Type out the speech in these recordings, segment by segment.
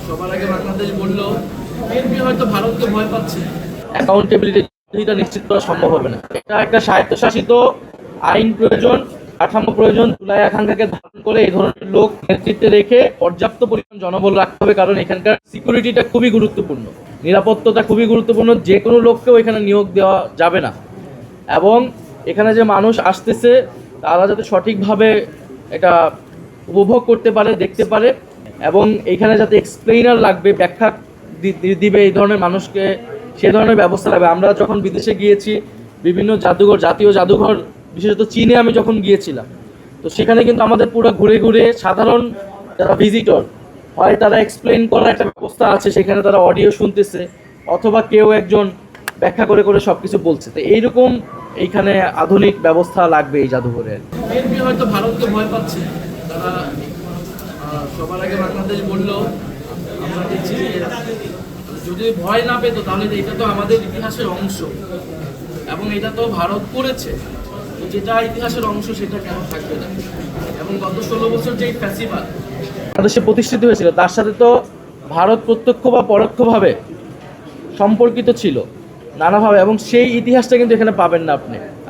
সবার আগে বাংলাদেশ বলল বিএনপি হয়তো ভারতকে ভয় পাচ্ছে, অ্যাকাউন্টেবিলিটিটা নিশ্চিত করা সম্ভব হবে না। এটা একটা স্বায়ত্তশাসিত আইন প্রয়োজন, কাঠামো প্রয়োজন। জুলাই আকাঙ্ক্ষাকে ধারণ করে এই ধরনের লোক নেতৃত্বে রেখে পর্যাপ্ত পরিমাণ জনবল রাখতে হবে, কারণ এখানকার সিকিউরিটিটা খুবই গুরুত্বপূর্ণ, নিরাপত্তাটা খুবই গুরুত্বপূর্ণ। যে কোনো লোককেও এখানে নিয়োগ দেওয়া যাবে না, এবং এখানে যে মানুষ আসতেছে তারা যাতে সঠিকভাবে এটা উপভোগ করতে পারে, দেখতে পারে, এবং এখানে যাতে এক্সপ্লেইনার লাগবে, ব্যাখ্যা দিবে এই ধরনের মানুষকে, সে ধরনের ব্যবস্থা লাগবে। আমরা যখন বিদেশে গিয়েছি বিভিন্ন জাদুঘর, জাতীয় জাদুঘর, বিশেষত চীনে আমি যখন গিয়েছিলাম, তো সেখানে কিন্তু আমাদের পুরো ঘুরে ঘুরে সাধারণ যারা ভিজিটর হয় তারা এক্সপ্লেইন করার একটা ব্যবস্থা আছে, সেখানে তারা অডিও শুনতেছে অথবা কেউ একজন ব্যাখ্যা করে করে সব কিছু বলছে। তো এইরকম এইখানে আধুনিক ব্যবস্থা লাগবে এই জাদুঘরে। বিএনপি হয়তো ভারতকে ভয় পাচ্ছে, তারা সবার আগে বাংলাদেশ বলল, আমরা দেখছি যদি ভয় না পেত তাহলে এটা তো আমাদের ইতিহাসের অংশ এবং এটা তো ভারত করেছে, যেটা ইতিহাসের অংশ সেটা কেন থাকবে না। এবং গত 16 বছর যে ফ্যাসিবাদ বাংলাদেশে প্রতিষ্ঠিত হয়েছিল তার সাথে তো ভারত প্রত্যক্ষ বা পরোক্ষভাবে সম্পর্কিত ছিল নানাভাবে, এবং সেই ইতিহাসটা কিন্তু এখানে পাবেন না।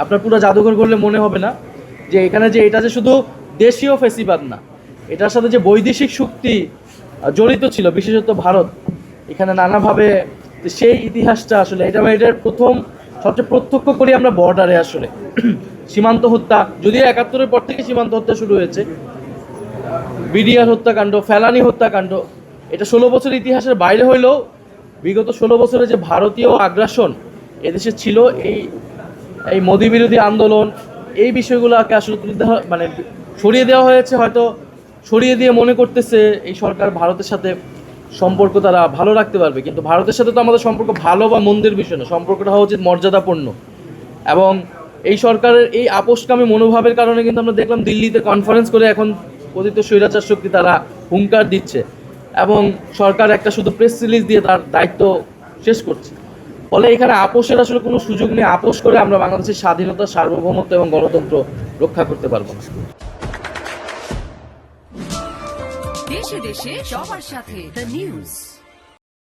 আপনার পুরো জাদুঘর করলে মনে হবে না যে এখানে যে এটা যে শুধু দেশীয় ফ্যাসিবাদ না, এটার সাথে যে বৈদেশিক শক্তি জড়িত ছিল, বিশেষত ভারত, এখানে নানাভাবে সেই ইতিহাসটা আসলে এটার প্রথম সবচেয়ে প্রত্যক্ষ করি আমরা বর্ডারে। আসলে সীমান্ত হত্যা, যদিও 71-এর পর থেকে সীমান্ত হত্যা শুরু হয়েছে, বিডিআর হত্যাকাণ্ড, ফেলানি হত্যাকাণ্ড, এটা 16 বছর ইতিহাসের বাইরে হইলেও বিগত 16 বছরে যে ভারতীয় আগ্রাসন এদেশে ছিল, এই মোদি বিরোধী আন্দোলন, এই বিষয়গুলোকে আসলে মানে সরিয়ে দেওয়া হয়েছে। হয়তো সরিয়ে দিয়ে মনে করতেছে এই সরকার ভারতের সাথে সম্পর্ক তারা ভালো রাখতে পারবে, কিন্তু ভারতের সাথে তো আমাদের সম্পর্ক ভালো বা মন্দের বিষয় না, সম্পর্কটা হওয়া উচিত মর্যাদাপূর্ণ। এবং এই সরকারের এই আপোষকামী মনোভাবের কারণে কিন্তু আমরা দেখলাম দিল্লিতে কনফারেন্স করে এখন কথিত স্বৈরাচার শক্তি তারা হুঙ্কার দিচ্ছে, এবং সরকার একটা শুধু প্রেস রিলিজ দিয়ে তার দায়িত্ব শেষ করছে। ফলে এখানে আপোষের আসলে কোনো সুযোগ নেই। আপোষ করে আমরা বাংলাদেশের স্বাধীনতা, সার্বভৌমত্ব এবং গণতন্ত্র রক্ষা করতে পারবো না। দেশে দেশে সবার সাথে দ্য নিউজ।